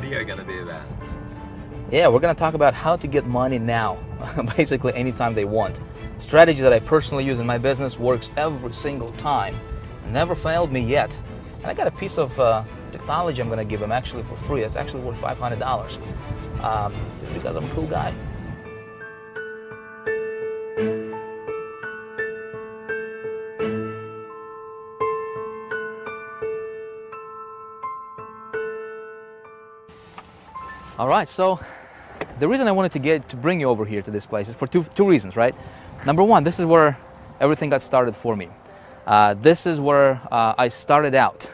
video going to be about? Yeah, we're going to talk about how to get money now, basically anytime they want. Strategy that I personally use in my business, works every single time. Never failed me yet. And I got a piece of technology I'm going to give them actually for free. It's actually worth $500 just because I'm a cool guy. All right, so the reason I wanted to bring you over here to this place is for two reasons, right? Number one, this is where everything got started for me. This is where I started out.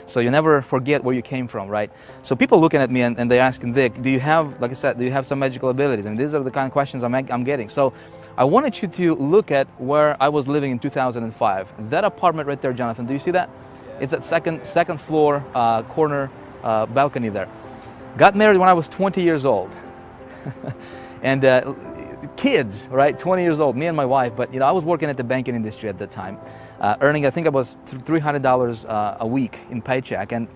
So you never forget where you came from, right? So people looking at me and they're asking, Vic, do you have, like I said, do you have some magical abilities? And these are the kind of questions I'm getting. So I wanted you to look at where I was living in 2005. That apartment right there, Jonathan, do you see that? Yeah. It's at second floor corner balcony there. Got married when I was 20 years old. And kids, right, 20 years old, me and my wife, but I was working at the banking industry at that time, earning, I think it was $300 a week in paycheck, and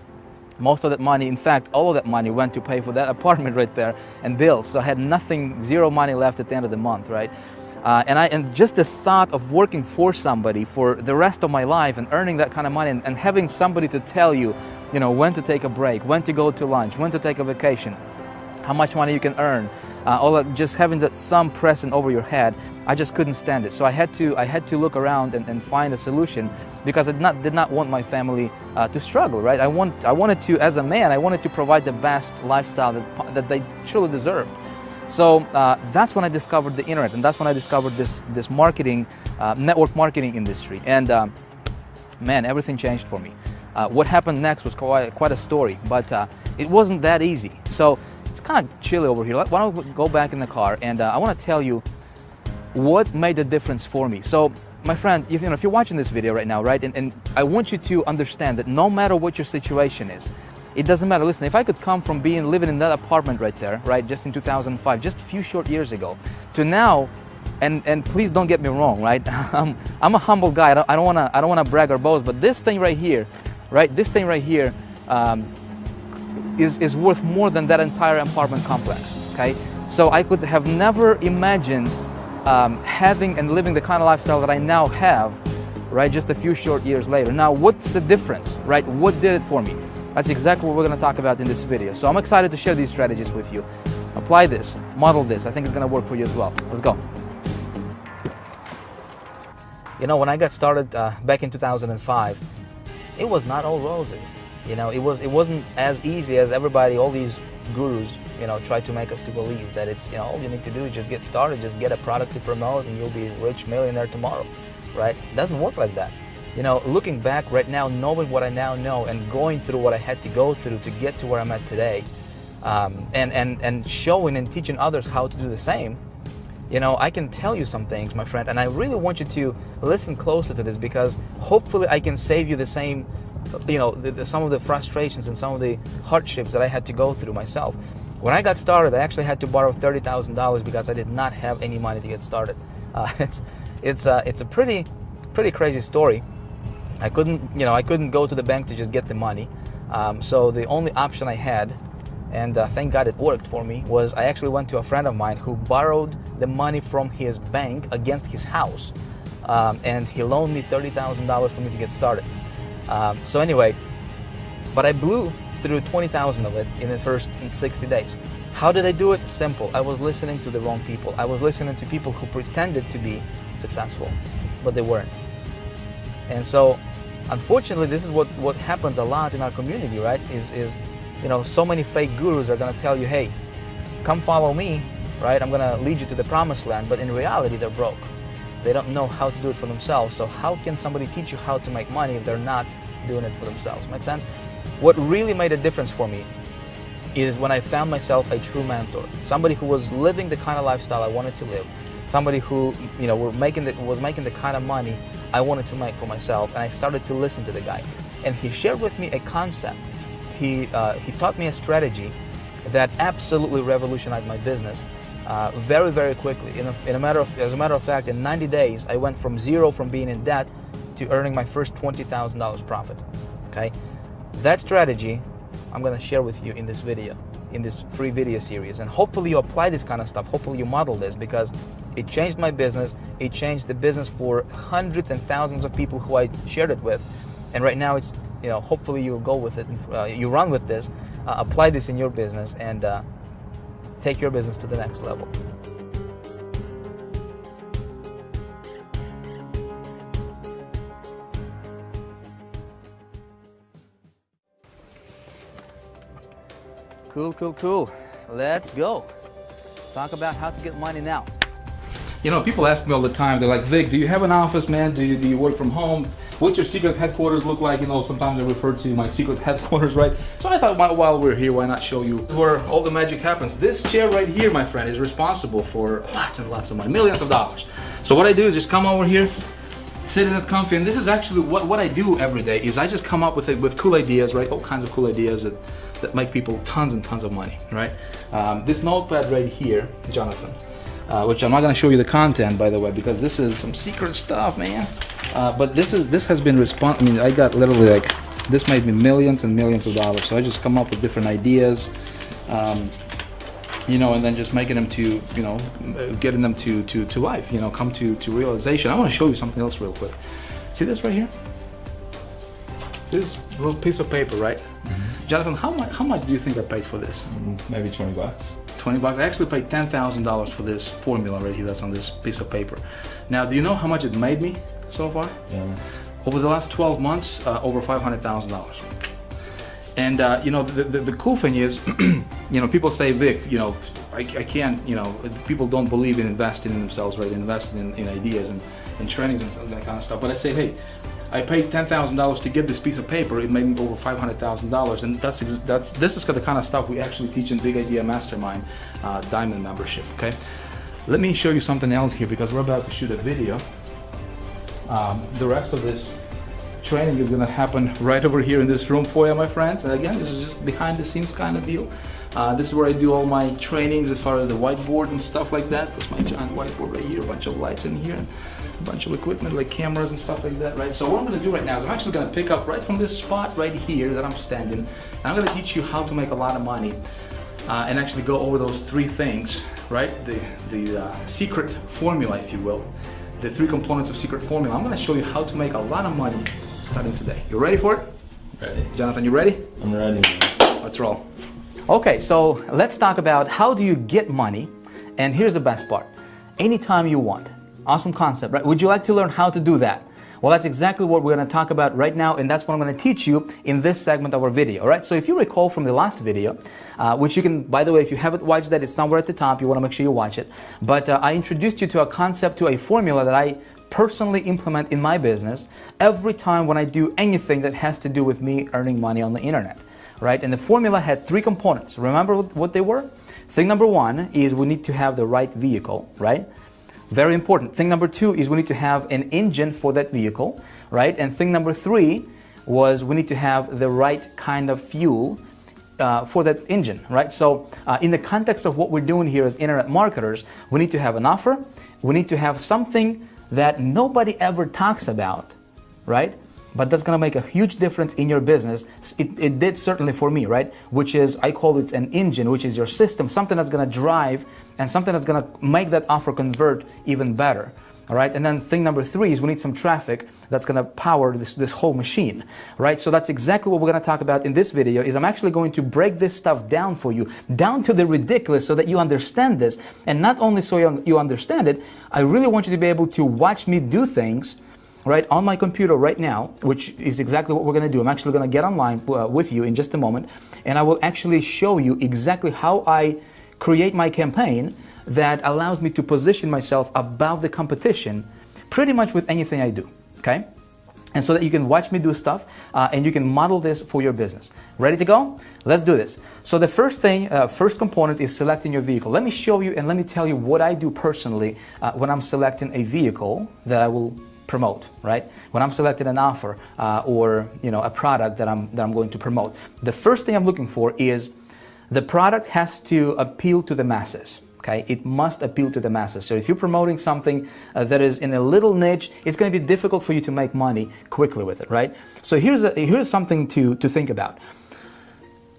most of that money, in fact, all of that money went to pay for that apartment right there and bills, so I had nothing, zero money left at the end of the month, right? And just the thought of working for somebody for the rest of my life and earning that kind of money and having somebody to tell you, when to take a break, when to go to lunch, when to take a vacation, how much money you can earn, all that, just having that thumb pressing over your head, I just couldn't stand it. So I had to look around and find a solution, because I did not want my family to struggle, right? I wanted to, as a man, I wanted to provide the best lifestyle that they truly deserved. So that's when I discovered the internet, and that's when I discovered this marketing, network marketing industry. And man, everything changed for me. What happened next was quite a story, but it wasn't that easy. So it's kind of chilly over here. Why don't we go back in the car, and I want to tell you what made the difference for me. So my friend, if you're watching this video right now, right, and I want you to understand that no matter what your situation is, it doesn't matter. Listen, if I could come from living in that apartment right there, right, just in 2005, just a few short years ago, to now, and please don't get me wrong, right? I'm a humble guy. I don't wanna brag or boast, but this thing right here, right? This thing right here is worth more than that entire apartment complex. Okay, so I could have never imagined having and living the kind of lifestyle that I now have, right? Just a few short years later. Now, what's the difference, right? What did it for me? That's exactly what we're going to talk about in this video. So I'm excited to share these strategies with you. Apply this, model this. I think it's going to work for you as well. Let's go. When I got started back in 2005, it was not all roses. It wasn't as easy as everybody, all these gurus, try to make us to believe that it's, all you need to do is just get started, just get a product to promote, and you'll be a rich millionaire tomorrow, right? It doesn't work like that. Looking back right now, knowing what I now know and going through what I had to go through to get to where I'm at today, and showing and teaching others how to do the same, I can tell you some things, my friend, and I really want you to listen closely to this, because hopefully I can save you the same, some of the frustrations and some of the hardships that I had to go through myself. When I got started, I actually had to borrow $30,000 because I did not have any money to get started. It's a pretty crazy story. I couldn't go to the bank to just get the money. So the only option I had, and thank God it worked for me, was I actually went to a friend of mine who borrowed the money from his bank against his house. And he loaned me $30,000 for me to get started. So anyway, but I blew through 20,000 of it in the first 60 days. How did I do it? Simple. I was listening to the wrong people. I was listening to people who pretended to be successful, but they weren't. And so, unfortunately, this is what happens a lot in our community, right? Is so many fake gurus are going to tell you, hey, come follow me, right? I'm going to lead you to the promised land. But in reality, they're broke. They don't know how to do it for themselves. So how can somebody teach you how to make money if they're not doing it for themselves? Make sense? What really made a difference for me is when I found myself a true mentor, somebody who was living the kind of lifestyle I wanted to live, somebody who was making the kind of money I wanted to make for myself, and I started to listen to the guy. And he shared with me a concept. He taught me a strategy that absolutely revolutionized my business very, very quickly. As a matter of fact, in 90 days, I went from zero, from being in debt, to earning my first $20,000 profit. Okay, that strategy I'm going to share with you in this video. in this free video series. And hopefully you apply this kind of stuff. Hopefully you model this, because it changed my business. It changed the business for hundreds and thousands of people who I shared it with. And right now it's, hopefully you'll go with it, you run with this, apply this in your business, and take your business to the next level. Cool. Let's go. Talk about how to get money now. People ask me all the time, they're like, Vic, do you have an office, man? Do you work from home? What's your secret headquarters look like? Sometimes I refer to my secret headquarters, right? So I thought, while we're here, why not show you where all the magic happens? This chair right here, my friend, is responsible for lots and lots of money, millions of dollars. So what I do is just come over here, sit in it comfy, and this is actually what I do every day, is I just come up with cool ideas, right? All kinds of cool ideas that make people tons and tons of money, right? This notepad right here, Jonathan, which I'm not going to show you the content, by the way, because this is some secret stuff, man. But this has been I got literally this made me millions and millions of dollars. So I just come up with different ideas, and then just making them to, getting them to life, come to realization. I want to show you something else real quick. See this right here? See this little piece of paper, right? Mm-hmm. Jonathan, how much do you think I paid for this? Maybe 20 bucks. 20 bucks. I actually paid $10,000 for this formula right here that's on this piece of paper. Now, do you know how much it made me so far? Yeah. Over the last 12 months, over $500,000. And the cool thing is, people say, Vic, I can't, people don't believe in investing in themselves, right? Investing in ideas and trainings and that kind of stuff. But I say, hey, I paid $10,000 to get this piece of paper. It made me over $500,000, and this is the kind of stuff we actually teach in Big Idea Mastermind Diamond membership. Okay, let me show you something else here, because we're about to shoot a video. The rest of this training is going to happen right over here in this room for you, my friends. And again, this is just behind the scenes kind of deal. This is where I do all my trainings as far as the whiteboard and stuff like that. That's my giant whiteboard right here, a bunch of lights in here, a bunch of equipment like cameras and stuff like that, right? So what I'm going to do right now is I'm actually going to pick up right from this spot right here that I'm standing, and I'm going to teach you how to make a lot of money and actually go over those three things, right? The secret formula, if you will, the three components of secret formula. I'm going to show you how to make a lot of money starting today. You ready for it? Ready. Jonathan, you ready? I'm ready. Let's roll. Okay, so let's talk about how do you get money, and here's the best part. Anytime you want. Awesome concept, right? Would you like to learn how to do that? Well, that's exactly what we're going to talk about right now, and that's what I'm going to teach you in this segment of our video, right? So if you recall from the last video, which you can, by the way, if you haven't watched that, it's somewhere at the top. You want to make sure you watch it. But I introduced you to a concept, to a formula that I personally implement in my business every time when I do anything that has to do with me earning money on the internet, right? And the formula had three components. Remember what they were? Thing number one is we need to have the right vehicle, right? Very important. Thing number two is we need to have an engine for that vehicle, right? And thing number three was we need to have the right kind of fuel for that engine, right? So in the context of what we're doing here as internet marketers, we need to have an offer. We need to have something that nobody ever talks about, right? But that's going to make a huge difference in your business. It did certainly for me, right? Which is, I call it an engine, which is your system, something that's going to drive and something that's going to make that offer convert even better. All right, and then thing number three is we need some traffic that's going to power this whole machine, right? So that's exactly what we're going to talk about in this video. Is I'm actually going to break this stuff down for you, down to the ridiculous, so that you understand this. And not only so you understand it, I really want you to be able to watch me do things, right, on my computer right now, which is exactly what we're going to do. I'm actually going to get online with you in just a moment, and I will actually show you exactly how I create my campaign that allows me to position myself above the competition pretty much with anything I do, okay? And so that you can watch me do stuff and you can model this for your business. Ready to go? Let's do this. So the first thing, first component is selecting your vehicle. Let me show you and let me tell you what I do personally when I'm selecting a vehicle that I will promote, right? When I'm selecting an offer or a product that I'm going to promote. The first thing I'm looking for is the product has to appeal to the masses. Okay, it must appeal to the masses. So if you're promoting something that is in a little niche, it's going to be difficult for you to make money quickly with it, right? So here's something to think about.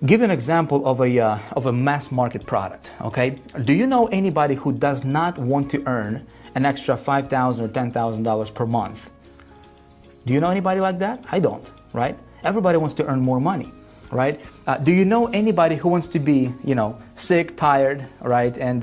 give you an example of a mass market product, okay? Do you know anybody who does not want to earn an extra $5,000 or $10,000 per month? Do you know anybody like that? I don't, right? Everybody wants to earn more money, right? Do you know anybody who wants to be, sick, tired, right, and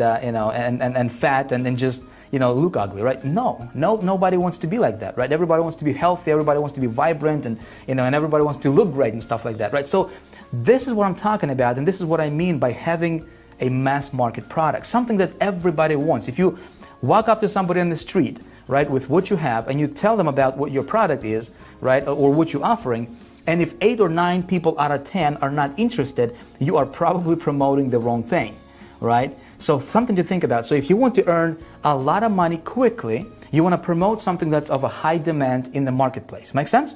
fat, and just, look ugly, right? No, nobody wants to be like that, right? Everybody wants to be healthy, everybody wants to be vibrant, and and everybody wants to look great and stuff like that, right? So this is what I'm talking about, and this is what I mean by having a mass market product, something that everybody wants. If you walk up to somebody on the street, right, with what you have, and you tell them about what your product is, right, or what you're offering, and if 8 or 9 people out of 10 are not interested, you are probably promoting the wrong thing, right? So something to think about. So if you want to earn a lot of money quickly, you want to promote something that's of a high demand in the marketplace. Make sense?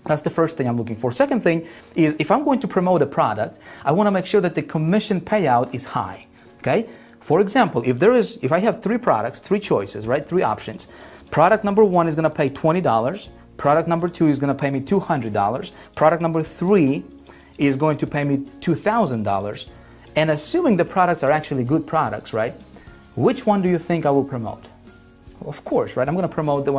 That's the first thing I'm looking for. Second thing is, if I'm going to promote a product, I want to make sure that the commission payout is high, okay? For example, if I have 3 products, 3 choices, right, 3 options, product number 1 is going to pay $20, product number 2 is going to pay me $200, product number 3 is going to pay me $2,000, and assuming the products are actually good products, right, which one do you think I will promote? Well, of course, right, I'm going to promote the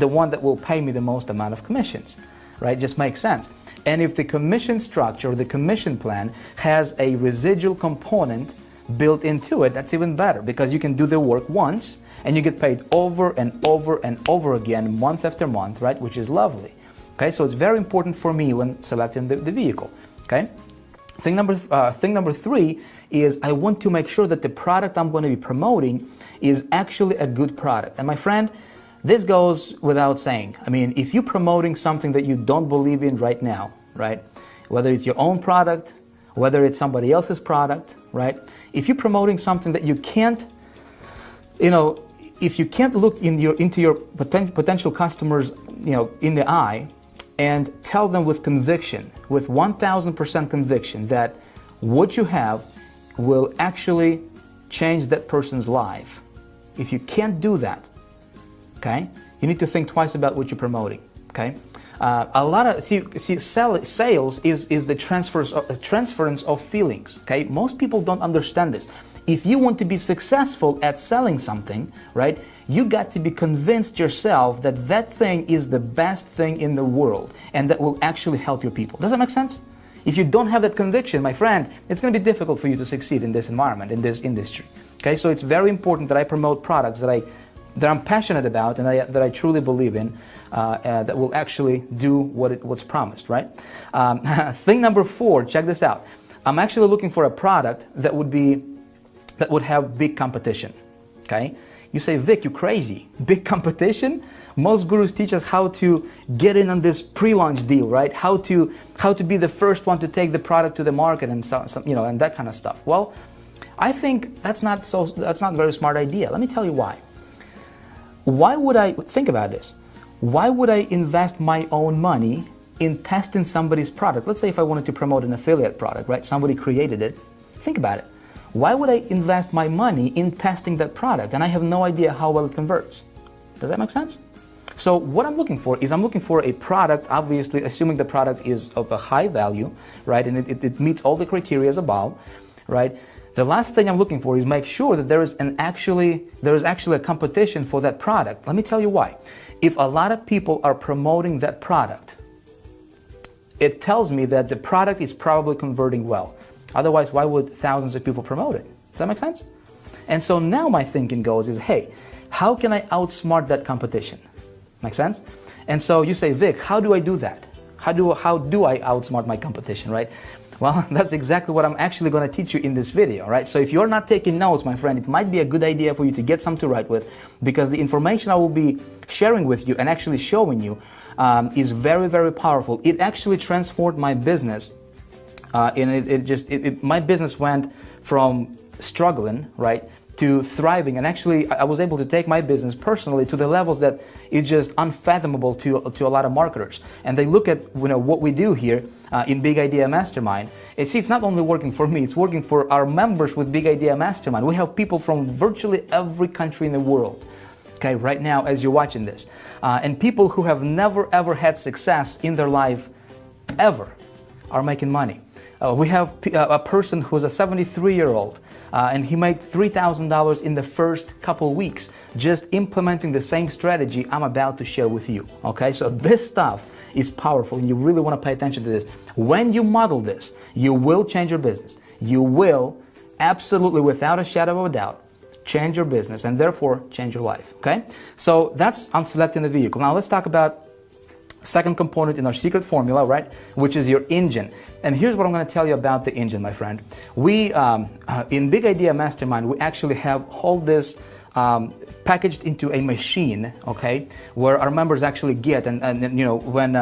one that will pay me the most amount of commissions, right? Just makes sense. And if the commission structure, the commission plan, has a residual component built into it, that's even better, because you can do the work once and you get paid over and over and over again, month after month, right, which is lovely. Okay, so it's very important for me when selecting the vehicle. Okay, thing number 3 is I want to make sure that the product I'm going to be promoting is actually a good product. And my friend, this goes without saying. I mean, if you're promoting something that you don't believe in right now, right, whether it's your own product, whether it's somebody else's product, right? If you're promoting something that you can't, if you can't look into your potential customers, in the eye and tell them with conviction, with 1,000% conviction, that what you have will actually change that person's life. If you can't do that, okay, you need to think twice about what you're promoting, okay? Sales is the transference of feelings, okay? Most people don't understand this. If you want to be successful at selling something, right, you got to be convinced yourself that that thing is the best thing in the world and that will actually help your people. Does that make sense? If you don't have that conviction, my friend, it's going to be difficult for you to succeed in this environment, in this industry, okay? So it's very important that I promote products that I'm passionate about and that I truly believe in, that will actually do what's promised, right? Thing number 4, check this out. I'm actually looking for a product that would have big competition, okay? You say, Vic, you're crazy. Big competition? Most gurus teach us how to get in on this pre-launch deal, right? How to be the first one to take the product to the market and and that kind of stuff. Well, I think that's not a very smart idea. Let me tell you why. Why would I think about this? Why would I invest my own money in testing somebody's product? Let's say if I wanted to promote an affiliate product, right? Somebody created it. Think about it. Why would I invest my money in testing that product and I have no idea how well it converts? Does that make sense? So what I'm looking for is I'm looking for a product, obviously assuming the product is of a high value, right? And it meets all the criteria above, right? The last thing I'm looking for is make sure that there is actually a competition for that product. Let me tell you why. If a lot of people are promoting that product, it tells me that the product is probably converting well. Otherwise, why would thousands of people promote it? Does that make sense? And so now my thinking goes is, hey, how can I outsmart that competition? Make sense? And so you say, Vic, how do I do that? How do I outsmart my competition, right? Well, that's exactly what I'm actually going to teach you in this video, right? So if you're not taking notes, my friend, it might be a good idea for you to get some to write with, because the information I will be sharing with you and actually showing you is very, very powerful. It actually transformed my business, and my business went from struggling, right, to thriving, and actually I was able to take my business personally to the levels that is just unfathomable to a lot of marketers. And they look at what we do here in Big Idea Mastermind. It's not only working for me, it's working for our members with Big Idea Mastermind. We have people from virtually every country in the world, okay, right now as you're watching this, and people who have never ever had success in their life ever are making money. We have a person who's a 73-year-old, and he made $3,000 in the first couple weeks just implementing the same strategy I'm about to share with you. Okay, so this stuff is powerful, and you really want to pay attention to this. When you model this, you will change your business. You will, absolutely, without a shadow of a doubt, change your business and therefore change your life. Okay, so that's on selecting the vehicle. Now let's talk about second component in our secret formula, right, which is your engine. And here's what I'm going to tell you about the engine, my friend. We in Big Idea Mastermind, we actually have all this packaged into a machine, okay, where our members actually get, and you know, when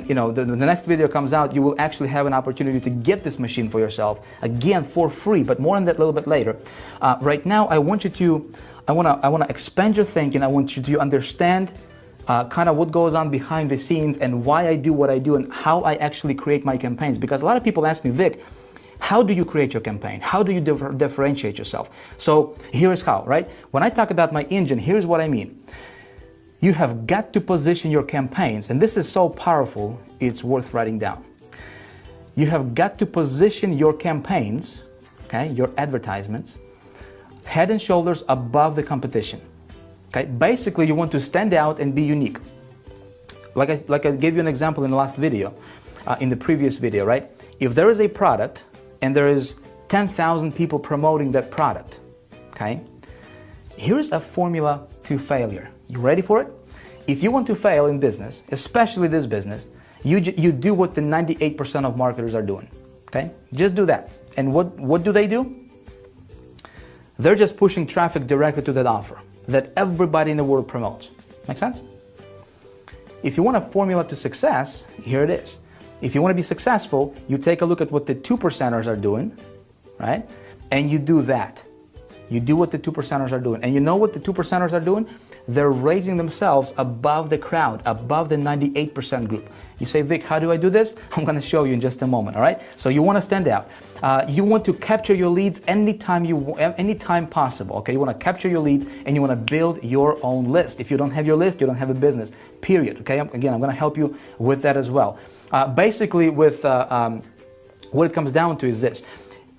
you know the next video comes out, you will actually have an opportunity to get this machine for yourself, again for free, but more on that a little bit later. Right now, I want to expand your thinking. I want you to understand kind of what goes on behind the scenes and why I do what I do and how I actually create my campaigns. Because a lot of people ask me, Vic, how do you create your campaign? How do you differentiate yourself? So here's how, right? When I talk about my engine, here's what I mean. You have got to position your campaigns, and this is so powerful, it's worth writing down. You have got to position your campaigns, okay, your advertisements, head and shoulders above the competition. Okay, basically you want to stand out and be unique. Like I gave you an example in the last video, in the previous video, right? If there is a product and there is 10,000 people promoting that product, okay? Here's a formula to failure. You ready for it? If you want to fail in business, especially this business, you do what the 98% of marketers are doing, okay? Just do that. And what do? They're just pushing traffic directly to that offer that everybody in the world promotes. Make sense? If you want a formula to success, here it is. If you want to be successful, you take a look at what the 2%ers are doing, right? And you do that. You do what the 2%ers are doing. And you know what the 2%ers are doing? They're raising themselves above the crowd, above the 98% group. You say, Vic, how do I do this? I'm going to show you in just a moment, all right? So you want to stand out. You want to capture your leads anytime possible, okay? You want to capture your leads and you want to build your own list. If you don't have your list, you don't have a business, period, okay? Again, I'm going to help you with that as well. Basically, with what it comes down to is this.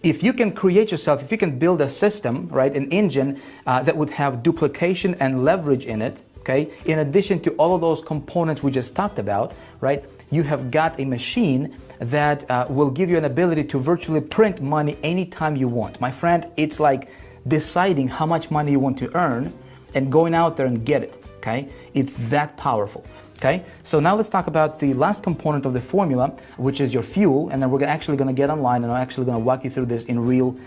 If you can create yourself, if you can build a system, right, an engine that would have duplication and leverage in it, okay, in addition to all of those components we just talked about, right, you have got a machine that will give you an ability to virtually print money anytime you want. My friend, it's like deciding how much money you want to earn and going out there and get it, okay? It's that powerful. Okay, so now let's talk about the last component of the formula, which is your fuel, and then we're actually going to get online and I'm actually going to walk you through this in real,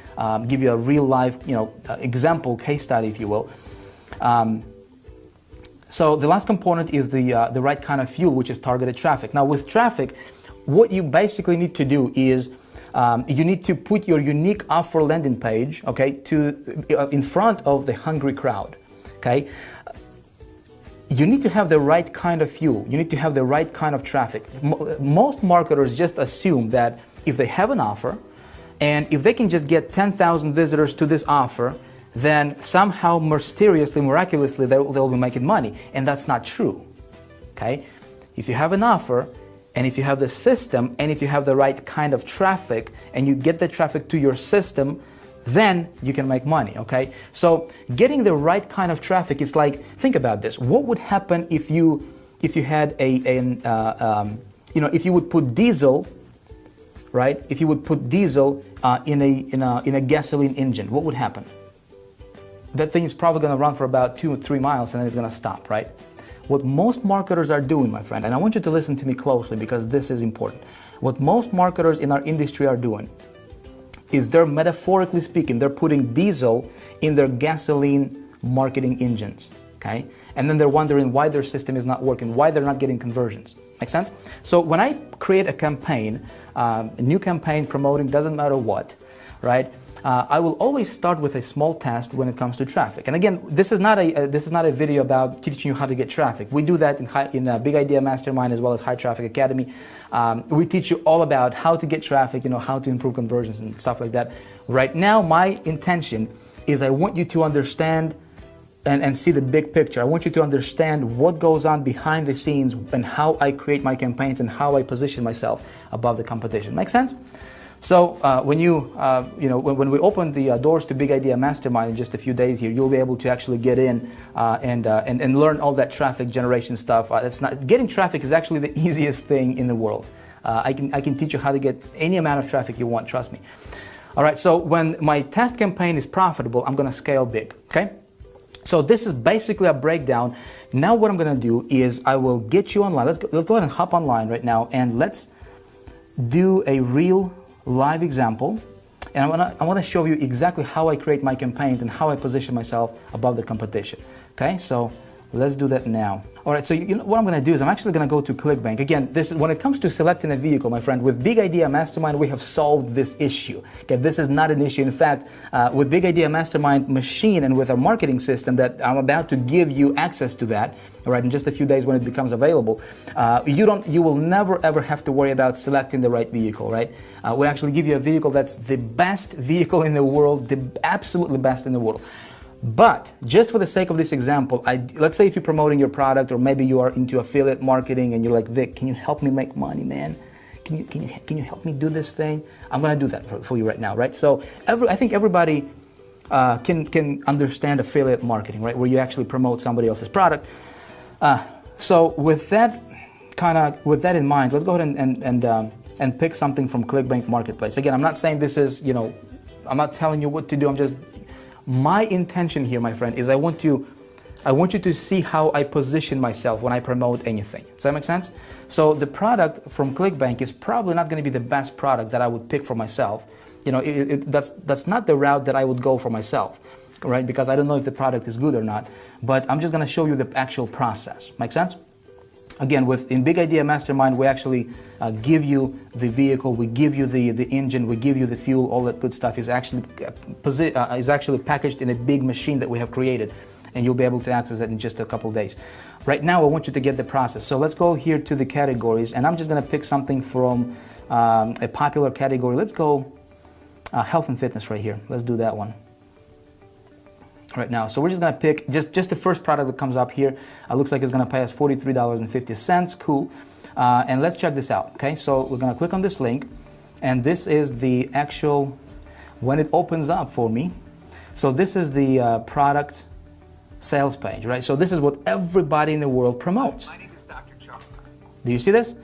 give you a real life, example case study, if you will. So the last component is the right kind of fuel, which is targeted traffic. Now with traffic, what you basically need to do is you need to put your unique offer landing page, okay, in front of the hungry crowd, okay. You need to have the right kind of fuel. You need to have the right kind of traffic. Most marketers just assume that if they have an offer and if they can just get 10,000 visitors to this offer, then somehow mysteriously, miraculously, they'll be making money. And that's not true, okay? If you have an offer and if you have the system and if you have the right kind of traffic and you get the traffic to your system, then you can make money, okay? So getting the right kind of traffic is like, think about this. What would happen if you had if you would put diesel, right? If you would put diesel in a gasoline engine, what would happen? That thing is probably going to run for about 2 or 3 miles and then it's going to stop, right? What most marketers are doing, my friend, and I want you to listen to me closely because this is important. What most marketers in our industry are doing is they're, metaphorically speaking, they're putting diesel in their gasoline marketing engines, okay? And then they're wondering why their system is not working, why they're not getting conversions. Make sense? So when I create a campaign, a new campaign promoting, doesn't matter what, right? I will always start with a small test when it comes to traffic. And again, this is not a video about teaching you how to get traffic. We do that in Big Idea Mastermind as well as High Traffic Academy. We teach you all about how to get traffic, how to improve conversions and stuff like that. Right now, my intention is I want you to understand and see the big picture. I want you to understand what goes on behind the scenes and how I create my campaigns and how I position myself above the competition. Make sense? So when we open the doors to Big Idea Mastermind in just a few days here, you'll be able to actually get in and learn all that traffic generation stuff. Getting traffic is actually the easiest thing in the world. I can teach you how to get any amount of traffic you want. Trust me. All right. So when my test campaign is profitable, I'm going to scale big. Okay. So this is basically a breakdown. Now what I'm going to do is I will get you online. Let's go ahead and hop online right now and let's do a real live example, and I want to show you exactly how I create my campaigns and how I position myself above the competition. Okay, so let's do that now. All right, so what I'm going to do is I'm actually going to go to ClickBank. Again, this is when it comes to selecting a vehicle, my friend, with Big Idea Mastermind, we have solved this issue. Okay, this is not an issue. In fact, with Big Idea Mastermind machine and with our marketing system that I'm about to give you access to that, all right, in just a few days when it becomes available, you will never ever have to worry about selecting the right vehicle, right? We actually give you a vehicle that's the best vehicle in the world, the absolutely best in the world. But just for the sake of this example, let's say if you're promoting your product or maybe you are into affiliate marketing and you're like, Vic, can you help me make money, man? Can you help me do this thing? I'm going to do that for you right now, right? So I think everybody can understand affiliate marketing, right? Where you actually promote somebody else's product. So with that in mind, let's go ahead and pick something from ClickBank Marketplace. Again, I'm not saying this is, I'm not telling you what to do. My intention here, my friend, is I want you to see how I position myself when I promote anything. Does that make sense? So the product from ClickBank is probably not going to be the best product that I would pick for myself. That's not the route that I would go for myself, right? Because I don't know if the product is good or not. But I'm just going to show you the actual process. Make sense? Again, in Big Idea Mastermind, we actually give you the vehicle, we give you the engine, we give you the fuel, all that good stuff is actually packaged in a big machine that we have created, and you'll be able to access it in just a couple of days. Right now, I want you to get the process. So let's go here to the categories, and I'm just going to pick something from a popular category. Let's go health and fitness right here. Let's do that one right now. So we're just going to pick just the first product that comes up here. Looks like it's going to pay us $43.50. Cool. And let's check this out. Okay, so we're going to click on this link, and this is the actual, when it opens up for me. So this is the product sales page, right? So this is what everybody in the world promotes. My name is Dr. Chuck. Do you see this?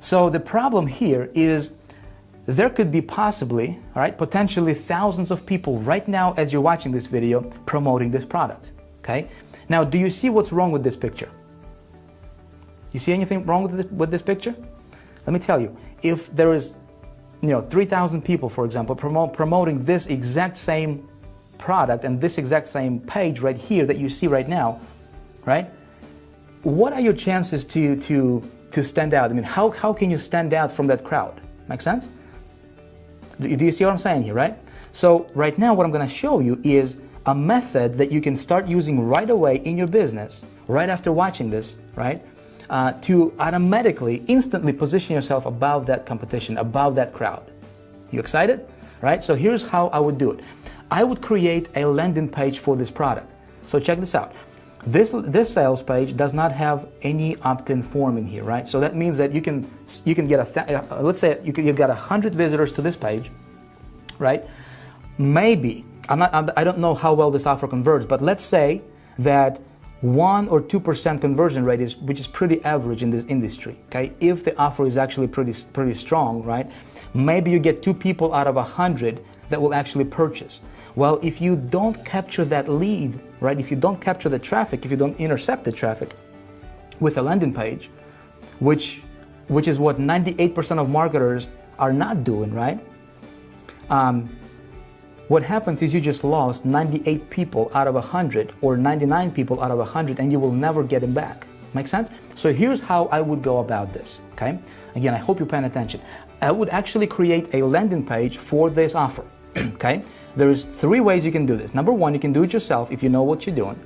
So the problem here is there could be possibly, all right, potentially thousands of people right now as you're watching this video promoting this product, okay? Now, do you see what's wrong with this picture? You see anything wrong with this picture? Let me tell you, if there is, 3,000 people, for example, promoting this exact same product and this exact same page right here that you see right now, right? What are your chances to stand out? I mean, how can you stand out from that crowd? Make sense? Do you see what I'm saying here, right? So right now what I'm going to show you is a method that you can start using right away in your business, right after watching this, right? To automatically, instantly position yourself above that competition, above that crowd. You excited? Right? So here's how I would do it. I would create a landing page for this product. So check this out. This sales page does not have any opt-in form in here, right? So that means that you can get let's say you've got 100 visitors to this page, right? Maybe I don't know how well this offer converts, but let's say that 1 or 2% conversion rate which is pretty average in this industry. Okay, if the offer is actually pretty strong, right? Maybe you get 2 people out of 100 that will actually purchase. Well, if you don't capture that lead, right? If you don't capture the traffic, if you don't intercept the traffic with a landing page, which is what 98% of marketers are not doing, right? What happens is you just lost 98 people out of 100 or 99 people out of 100, and you will never get them back. Make sense? So here's how I would go about this, okay? Again, I hope you're paying attention. I would actually create a landing page for this offer, okay? There's 3 ways you can do this. Number 1, you can do it yourself if you know what you're doing.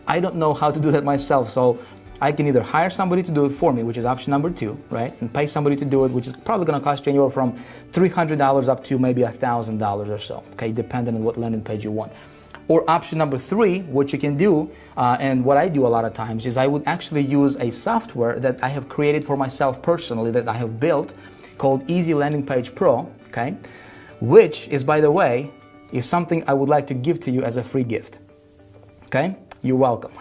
I don't know how to do that myself, so I can either hire somebody to do it for me, which is option number 2, right? And pay somebody to do it, which is probably going to cost you anywhere from $300 up to maybe $1,000 or so, okay? Depending on what landing page you want. Or option number 3, what you can do, and what I do a lot of times, is I would actually use a software that I have created for myself personally, that I have built, called Easy Landing Page Pro, okay? Which is, by the way, is something I would like to give to you as a free gift, okay? You're welcome.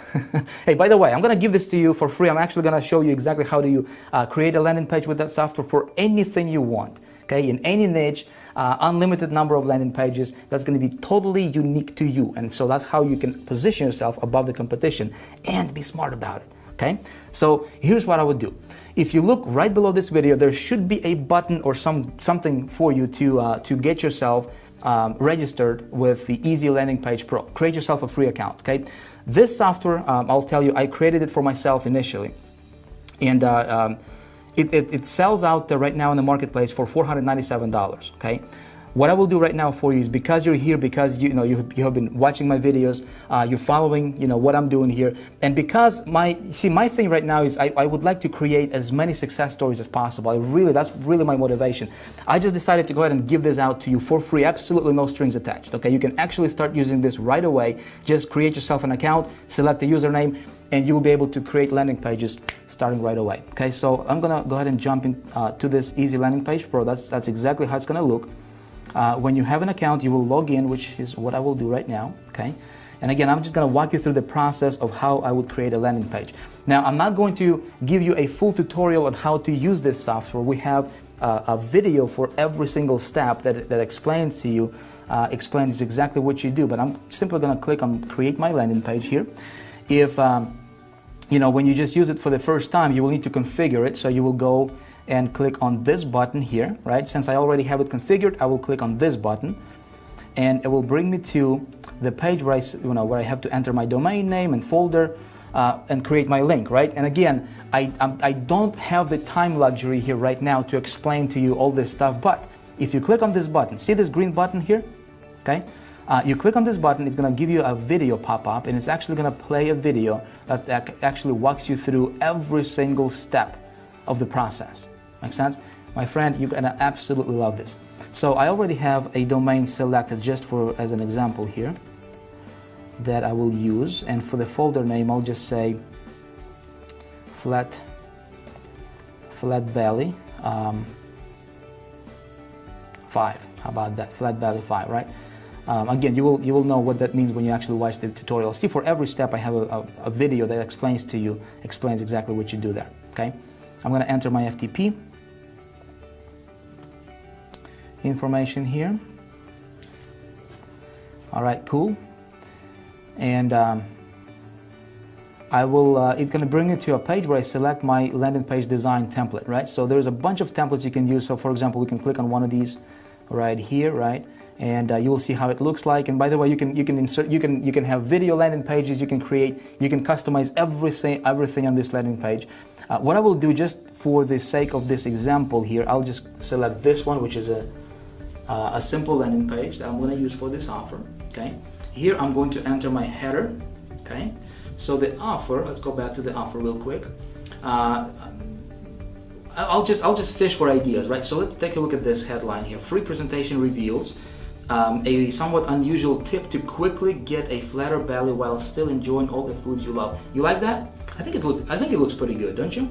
Hey, by the way, I'm going to give this to you for free. I'm actually going to show you exactly how do you create a landing page with that software for anything you want, okay? In any niche, unlimited number of landing pages that's going to be totally unique to you. And so that's how you can position yourself above the competition and be smart about it, okay? So here's what I would do. If you look right below this video, there should be a button or something for you to get yourself registered with the Easy Landing Page Pro. Create yourself a free account, okay? This software, I'll tell you, I created it for myself initially. And it sells out there right now in the marketplace for $497, okay? What I will do right now for you is, because you're here, because you have been watching my videos, you're following what I'm doing here, and because my thing right now is I would like to create as many success stories as possible. That's really my motivation. I just decided to go ahead and give this out to you for free, absolutely no strings attached, okay? You can actually start using this right away. Just create yourself an account, select a username, and you will be able to create landing pages starting right away, okay? So I'm gonna go ahead and jump in to this Easy Landing Page Pro. That's exactly how it's gonna look. When you have an account, you will log in, which is what I will do right now, okay? And again, I'm just going to walk you through the process of how I would create a landing page. Now, I'm not going to give you a full tutorial on how to use this software. We have a video for every single step that explains to you, explains exactly what you do. But I'm simply going to click on Create My Landing Page here. If, when you just use it for the first time, you will need to configure it. So you will go and click on this button here, right? Since I already have it configured, I will click on this button, and it will bring me to the page where I have to enter my domain name and folder and create my link, right? And again, I don't have the time luxury here right now to explain to you all this stuff, but if you click on this button, see this green button here, okay? You click on this button, it's going to give you a video pop up, and it's actually going to play a video that actually walks you through every single step of the process. Make sense? My friend, you're gonna absolutely love this. So I already have a domain selected just as an example here that I will use, and for the folder name I'll just say flat belly 5. How about that? Flat belly 5, right? Again, you will know what that means when you actually watch the tutorial. See, for every step I have a video that explains exactly what you do there, okay? I'm going to enter my FTP information here. All right, cool. And I will. It's going to bring you to a page where I select my landing page design template, right? So there's a bunch of templates you can use. So, for example, we can click on one of these right here, right? And you will see how it looks like. And by the way, you can insert, you can have video landing pages. You can customize everything on this landing page. What I will do, just for the sake of this example here, I'll just select this one, which is a simple landing page that I'm going to use for this offer, okay? Here I'm going to enter my header, okay? So the offer, let's go back to the offer real quick. I'll just fish for ideas, right? So let's take a look at this headline here. Free presentation reveals a somewhat unusual tip to quickly get a flatter belly while still enjoying all the foods you love. You like that? I think it looks pretty good, don't you?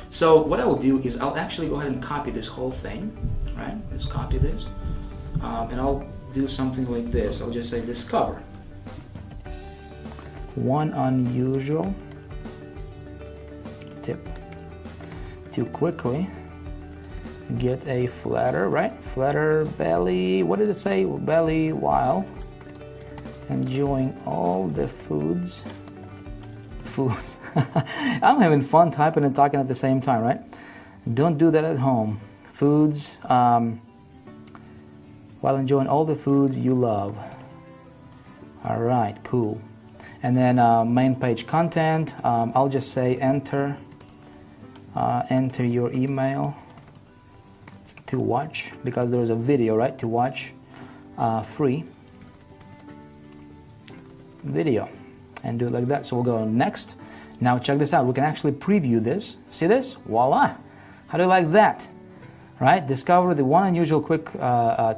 So what I will do is I'll actually go ahead and copy this whole thing, right? Let's copy this, and I'll do something like this. I'll just say discover one unusual tip to quickly get a flatter, right? Flatter belly, what did it say? Belly while enjoying all the foods. I'm having fun typing and talking at the same time, right? Don't do that at home. Foods, while enjoying all the foods you love. All right, cool. And then main page content, I'll just say enter your email to watch, because there's a video, right, to watch free video, and do it like that. So we'll go next. Now check this out, we can actually preview this. See this? Voila! How do you like that? right? Discover the one unusual quick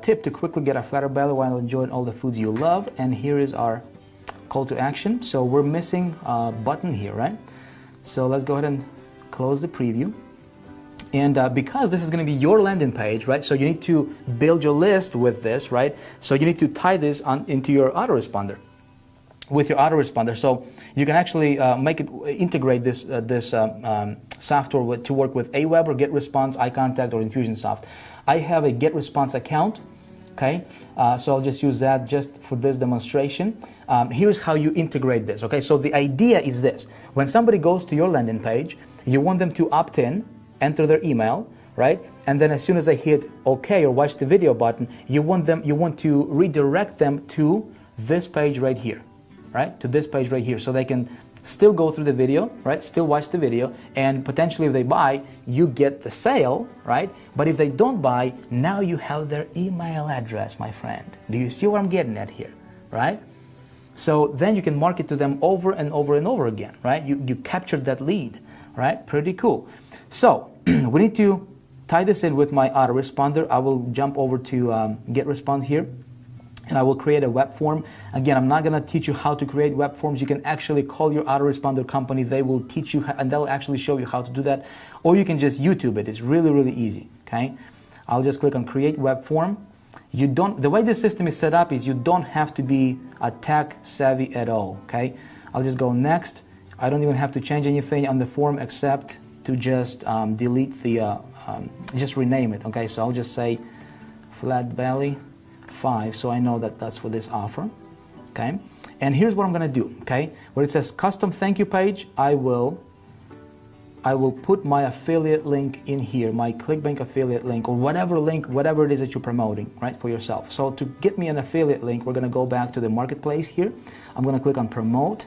tip to quickly get a fatter belly while enjoying all the foods you love. And here is our call to action. So we're missing a button here, right? So let's go ahead and close the preview. And because this is going to be your landing page, right? So you need to build your list with this, right? So you need to tie this into your autoresponder. With your autoresponder, so you can actually integrate this software to work with Aweber, GetResponse, iContact, or Infusionsoft. I have a GetResponse account. Okay, so I'll just use that just for this demonstration. Here's how you integrate this. Okay, so the idea is this: when somebody goes to your landing page, you want them to opt in, enter their email, right? And then as soon as they hit OK or watch the video button, you want to redirect them to this page right here. Right, to this page right here, so they can still go through the video, right, still watch the video, and potentially if they buy, you get the sale, right? But if they don't buy, now you have their email address, my friend. Do you see what I'm getting at here, right? So then you can market to them over and over and over again, right? You captured that lead, right? Pretty cool. So we need to tie this in with my autoresponder. I will jump over to GetResponse here. And I will create a web form. Again, I'm not going to teach you how to create web forms. You can actually call your autoresponder company. They will teach you, and they'll actually show you how to do that. Or you can just YouTube it. It's really, really easy. Okay, I'll just click on Create Web Form. The way the system is set up is you don't have to be a tech savvy at all. Okay, I'll just go next. I don't even have to change anything on the form except to just delete the, just rename it. Okay, so I'll just say Flat Belly 5, so I know that that's for this offer. Okay, and here's what I'm going to do. Okay, where it says custom thank you page, I will put my affiliate link in here, my ClickBank affiliate link, or whatever it is that you're promoting, right, for yourself. So to get me an affiliate link, we're going to go back to the marketplace here. I'm going to click on promote.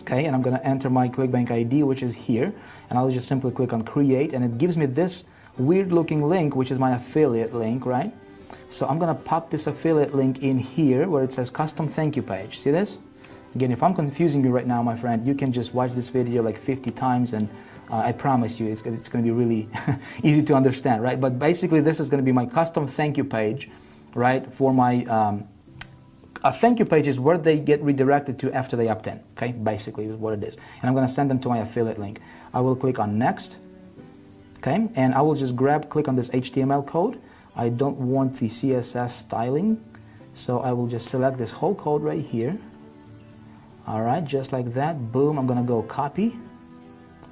Okay, and I'm going to enter my ClickBank ID, which is here, and I'll just simply click on create, and it gives me this weird looking link, which is my affiliate link, right? So I'm going to pop this affiliate link in here where it says custom thank you page. See this? Again, if I'm confusing you right now, my friend, you can just watch this video like 50 times and I promise you it's going to be really easy to understand, right? But basically this is going to be my custom thank you page, right? For my, a thank you page is where they get redirected to after they opt in, okay? Basically is what it is. And I'm going to send them to my affiliate link. I will click on next, okay? And I will just click on this HTML code. I don't want the CSS styling, so I will just select this whole code right here. All right, just like that. Boom, I'm gonna go copy.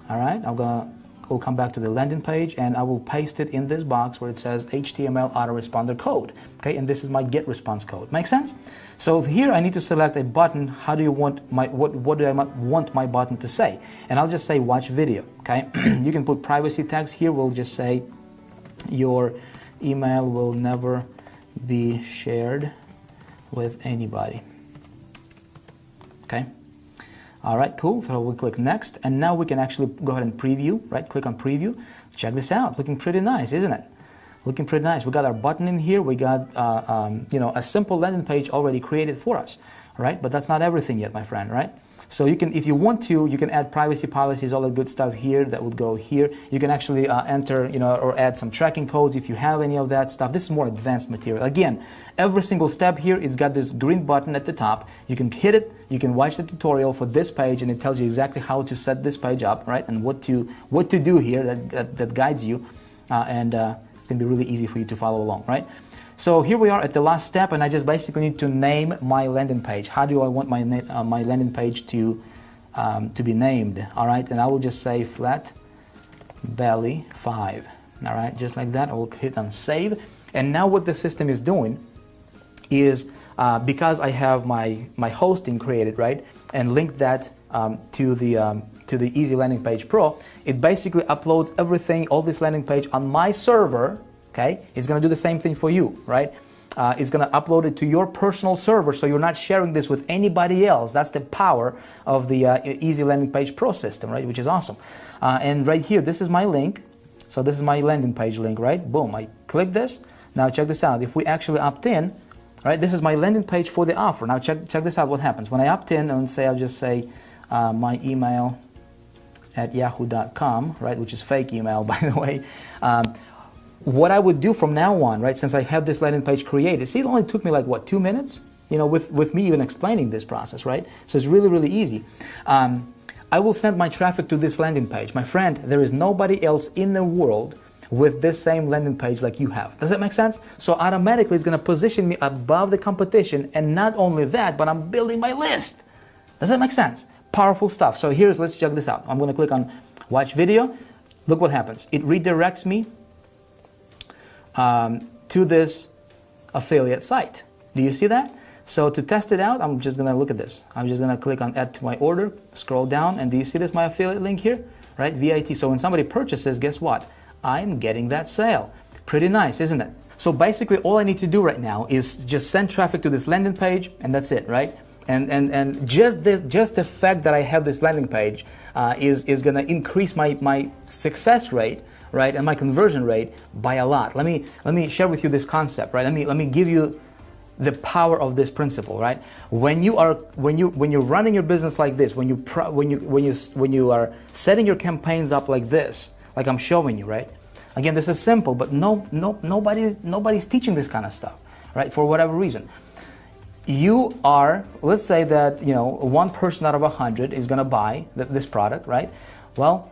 All right, we'll come back to the landing page and I will paste it in this box where it says HTML autoresponder code. Okay, and this is my get response code. Make sense? So here I need to select a button. How do you want what do I want my button to say? And I'll just say watch video. Okay, you can put privacy tags here. We'll just say your email will never be shared with anybody. Okay. All right, cool. So we'll click next, and now we can actually go ahead and preview, right? Click on preview. Check this out. Looking pretty nice, isn't it? Looking pretty nice. We got our button in here. We got a simple landing page already created for us, right? But that's not everything yet, my friend, right? So you can, if you want to, you can add privacy policies, all that good stuff here that would go here. You can actually enter, or add some tracking codes if you have any of that stuff. This is more advanced material. Again, every single step here is got this green button at the top. You can hit it, you can watch the tutorial for this page, and it tells you exactly how to set this page up, right? And what to do here that guides you, and it's gonna be really easy for you to follow along, right? So here we are at the last step, and I just basically need to name my landing page. How do I want my landing page to be named? All right, and I will just say Flat Belly 5. All right, just like that. I will hit on save, and now what the system is doing is because I have my hosting created, right, and linked that to the Easy Landing Page Pro, it basically uploads everything, all this landing page on my server. Okay, it's going to do the same thing for you, right? It's going to upload it to your personal server, so you're not sharing this with anybody else. That's the power of the Easy Landing Page Pro system, right? Which is awesome. And right here, this is my link. So this is my landing page link, right? Boom, I click this. Now check this out. If we actually opt in, right? This is my landing page for the offer. Now check this out. What happens when I opt in? And say I'll just say my email at yahoo.com, right? Which is fake email, by the way. what I would do from now on, right, since I have this landing page created, see, it only took me like, what, 2 minutes? You know, with me even explaining this process, right? So it's really, really easy. I will send my traffic to this landing page. My friend, there is nobody else in the world with this same landing page like you have. Does that make sense? So automatically it's going to position me above the competition, and not only that, but I'm building my list. Does that make sense? Powerful stuff. So let's check this out. I'm going to click on watch video. Look what happens. It redirects me to this affiliate site. Do you see that? So to test it out, I'm just going to look at this. I'm just going to click on add to my order, scroll down, and do you see this, my affiliate link here? Right, VIT. So when somebody purchases, guess what? I'm getting that sale. Pretty nice, isn't it? So basically all I need to do right now is just send traffic to this landing page, and that's it, right? And just the fact that I have this landing page is going to increase my success rate, right, and my conversion rate by a lot. Let me share with you this concept, right? Let me give you the power of this principle, right? When you're running your business like this, when you are setting your campaigns up like this, like I'm showing you, right? Again, this is simple, but nobody's teaching this kind of stuff, right? For whatever reason. You are, let's say that, you know, 1 person out of 100 is going to buy this product, right? Well,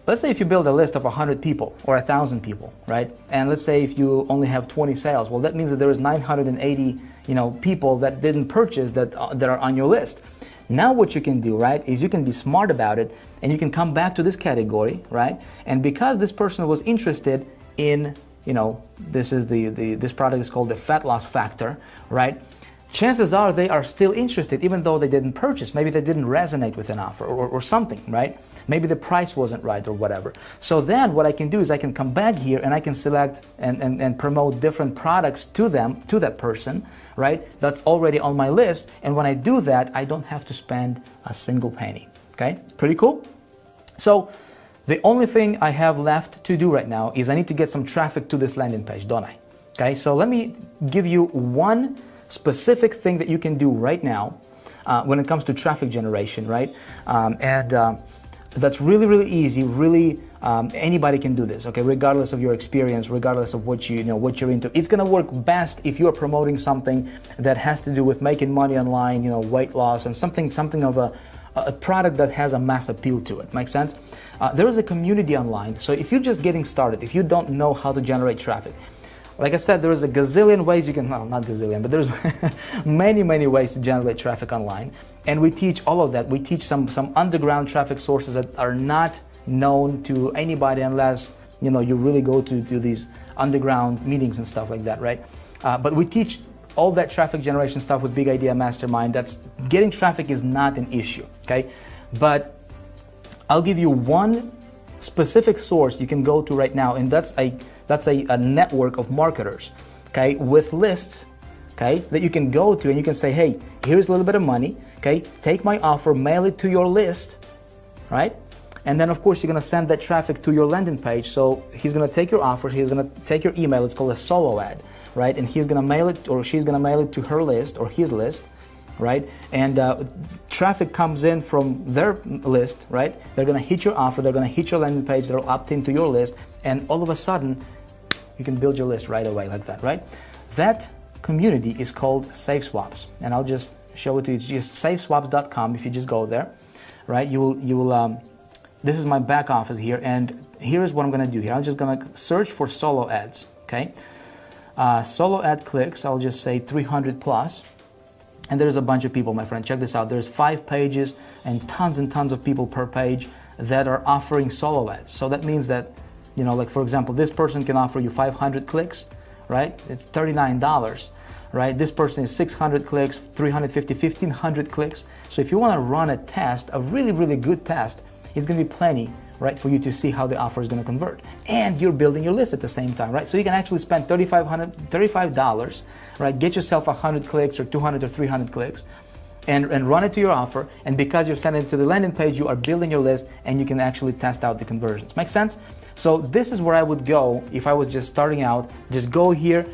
let's say if you build a list of 100 people or 1,000 people, right? And let's say if you only have 20 sales, well, that means that there is 980, you know, people that didn't purchase that are on your list. Now what you can do, right, is you can be smart about it, and you can come back to this category, right? And because this person was interested in, you know, this product is called the fat loss factor, right? Chances are they are still interested even though they didn't purchase. Maybe they didn't resonate with an offer or something, right? Maybe the price wasn't right or whatever. So then what I can do is I can come back here and I can select and promote different products to them, to that person, right? That's already on my list. And when I do that, I don't have to spend a single penny, okay? Pretty cool? So the only thing I have left to do right now is I need to get some traffic to this landing page, don't I? Okay, so let me give you one specific thing that you can do right now when it comes to traffic generation, right? That's really, really easy. Really, anybody can do this, okay? Regardless of your experience, regardless of what what you're into. It's gonna work best if you're promoting something that has to do with making money online, you know, weight loss, and something of a product that has a mass appeal to it. Make sense? There is a community online, so if you're just getting started, if you don't know how to generate traffic, like I said, there is a gazillion ways you can, well, not gazillion, but there's many, many ways to generate traffic online. And we teach all of that. We teach some underground traffic sources that are not known to anybody unless, you know, you really go to these underground meetings and stuff like that, right? But we teach all that traffic generation stuff with Big Idea Mastermind. That's getting traffic is not an issue, okay? But I'll give you one specific source you can go to right now, and that's a network of marketers, okay, with lists, okay, that you can go to and you can say, hey, here's a little bit of money, okay, take my offer, mail it to your list, right? And then of course you're gonna send that traffic to your landing page. So he's gonna take your offer, he's gonna take your email, it's called a solo ad, right? And he's gonna mail it, or she's gonna mail it to her list or his list, right? And traffic comes in from their list, right? They're gonna hit your offer, they're gonna hit your landing page, they'll opt into your list, and all of a sudden, you can build your list right away like that, right? That community is called Safe Swaps, and I'll just show it to you. It's just safeswaps.com. If you just go there, right? You will. This is my back office here, and here is what I'm going to do here. I'm just going to search for solo ads. Okay, solo ad clicks. I'll just say 300 plus, and there's a bunch of people, my friend. Check this out. There's 5 pages and tons of people per page that are offering solo ads. So that means that, you know, like for example, this person can offer you 500 clicks, right? It's $39, right? This person is 600 clicks, 350, 1500 clicks. So if you want to run a test, a really, really good test, it's going to be plenty, right, for you to see how the offer is going to convert. And you're building your list at the same time, right? So you can actually spend $35, right? Get yourself 100 clicks or 200 or 300 clicks and run it to your offer. And because you're sending it to the landing page, you are building your list and you can actually test out the conversions. Make sense? So this is where I would go if I was just starting out. Just go here,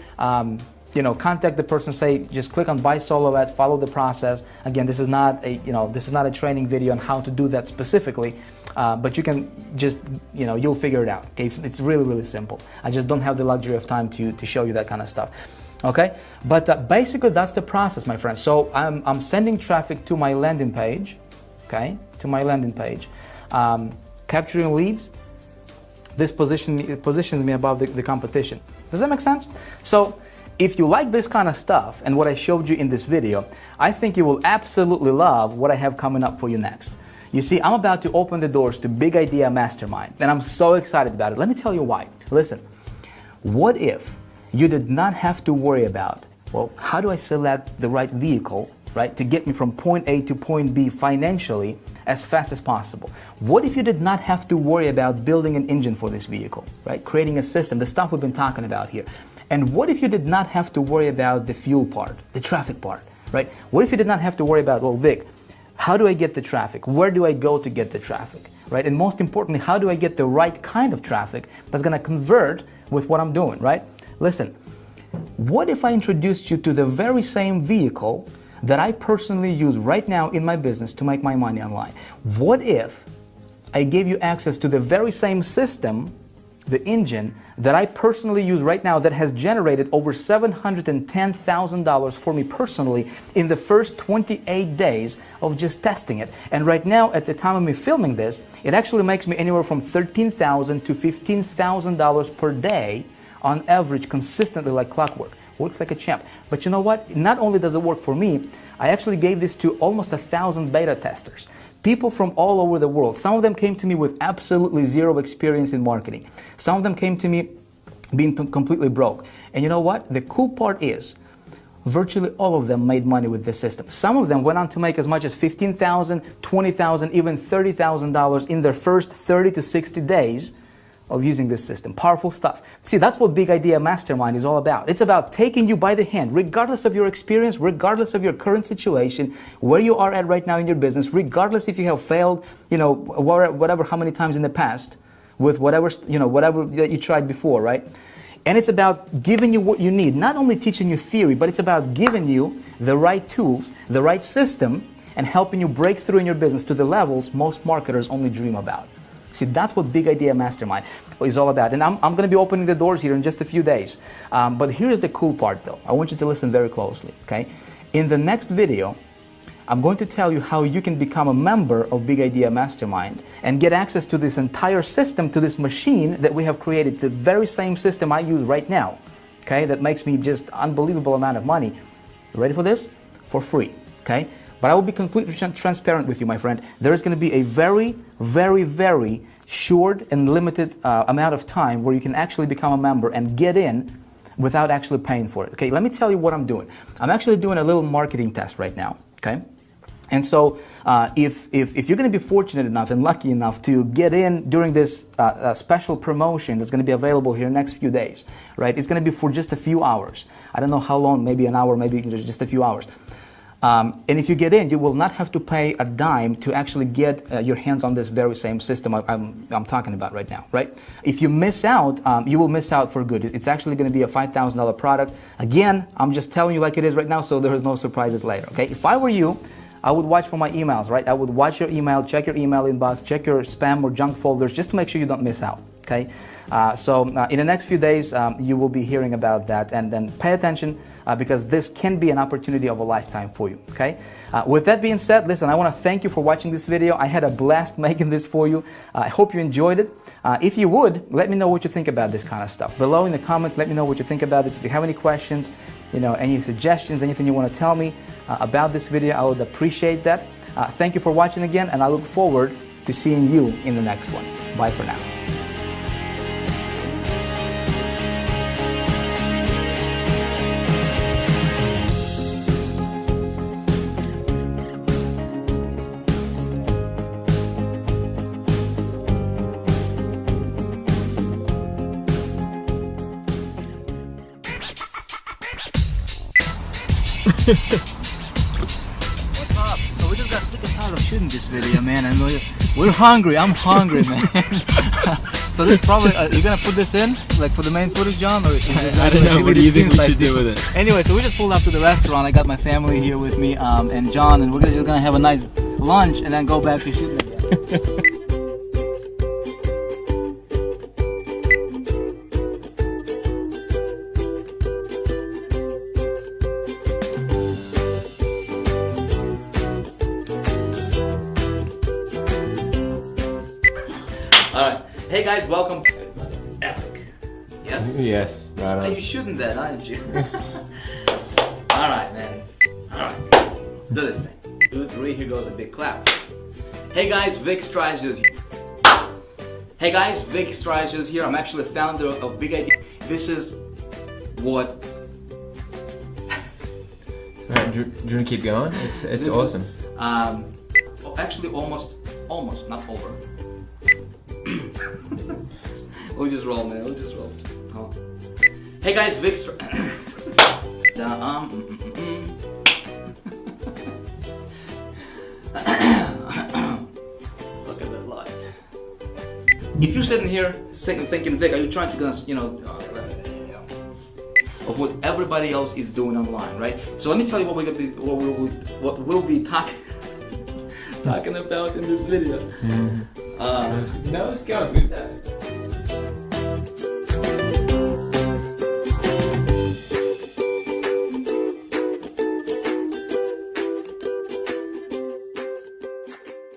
contact the person, say, just click on buy solo ad, follow the process. Again, this is not a training video on how to do that specifically, but you can just, you'll figure it out. Okay, it's really, really simple. I just don't have the luxury of time to show you that kind of stuff. Okay, but basically that's the process, my friends. So I'm sending traffic to my landing page, okay, to my landing page, capturing leads. This positions me above the competition. Does that make sense? So if you like this kind of stuff and what I showed you in this video, I think you will absolutely love what I have coming up for you next. You see, I'm about to open the doors to Big Idea Mastermind, and I'm so excited about it. Let me tell you why. Listen, what if you did not have to worry about, well, how do I select the right vehicle, right, to get me from point A to point B financially as fast as possible? What if you did not have to worry about building an engine for this vehicle, right, creating a system, the stuff we've been talking about here? And what if you did not have to worry about the fuel part, the traffic part, right? What if you did not have to worry about, well, Vic, how do I get the traffic? Where do I go to get the traffic, right? And most importantly, how do I get the right kind of traffic that's going to convert with what I'm doing, right? Listen, what if I introduced you to the very same vehicle that I personally use right now in my business to make my money online? What if I gave you access to the very same system, the engine, that I personally use right now that has generated over $710,000 for me personally in the first 28 days of just testing it? And right now, at the time of me filming this, it actually makes me anywhere from $13,000 to $15,000 per day on average, consistently like clockwork. Works like a champ. But you know what? Not only does it work for me, I actually gave this to almost 1,000 beta testers. People from all over the world. Some of them came to me with absolutely zero experience in marketing. Some of them came to me being completely broke. And you know what? The cool part is, virtually all of them made money with this system. Some of them went on to make as much as $15,000, $20,000, even $30,000 in their first 30 to 60 days of using this system. Powerful stuff. See, that's what Big Idea Mastermind is all about. It's about taking you by the hand, regardless of your experience, regardless of your current situation, where you are at right now in your business, regardless if you have failed, whatever, how many times in the past, with whatever that you tried before, right? And it's about giving you what you need, not only teaching you theory, but it's about giving you the right tools, the right system, and helping you break through in your business to the levels most marketers only dream about. See, that's what Big Idea Mastermind is all about. And I'm going to be opening the doors here in just a few days. But here's the cool part, though. I want you to listen very closely, okay? In the next video, I'm going to tell you how you can become a member of Big Idea Mastermind and get access to this entire system, to this machine that we have created, the very same system I use right now, okay? That makes me just unbelievable amount of money. You ready for this? For free, okay? But I will be completely transparent with you, my friend. There is going to be a very, very, very short and limited amount of time where you can actually become a member and get in without actually paying for it. Okay, let me tell you what I'm doing. I'm actually doing a little marketing test right now, okay? And so if you're going to be fortunate enough and lucky enough to get in during this special promotion that's going to be available here next few days, right? It's going to be for just a few hours. I don't know how long, maybe an hour, maybe just a few hours. And if you get in, you will not have to pay a dime to actually get your hands on this very same system I'm talking about right now, right? If you miss out, you will miss out for good. It's actually going to be a $5,000 product. Again, I'm just telling you like it is right now, so there is no surprises later, okay? If I were you, I would watch for my emails, right? I would watch your email, check your email inbox, check your spam or junk folders, just to make sure you don't miss out, okay? So in the next few days, you will be hearing about that, and then pay attention because this can be an opportunity of a lifetime for you, okay? With that being said, listen, I want to thank you for watching this video. I had a blast making this for you. I hope you enjoyed it. If you would, let me know what you think about this kind of stuff. Below in the comments, let me know what you think about this. If you have any questions, any suggestions, anything you want to tell me about this video, I would appreciate that. Thank you for watching again, and I look forward to seeing you in the next one. Bye for now. What's up? So we just got sick and tired of shooting this video, man. I know We're hungry. I'm hungry, man. So this probably you're gonna put this in like for the main footage, John, or is it I don't know. What do you think we should do with it? Anyway, so we just pulled up to the restaurant. I got my family here with me, and John, and we're just gonna have a nice lunch and then go back to shooting again. All right. Hey guys, welcome. Epic. Yes? Yes, right Are on. you shooting that, aren't you? Alright, man. Alright. Let's do this thing. 2, 3, here goes a big clap. Hey guys, Vic Stryzers here. Hey guys, Vic Stryzers here. I'm actually the founder of Big Idea. This is what... Alright, do you want to keep going? It's This awesome. Is, actually almost, not over. We'll just roll, man. We'll just roll. Oh. Hey guys, Vic Look at that light. If you're sitting here thinking, Vic, are you trying to, you know, of what everybody else is doing online, right? So let me tell you what we'll be talking about in this video. No, let's go. Do that.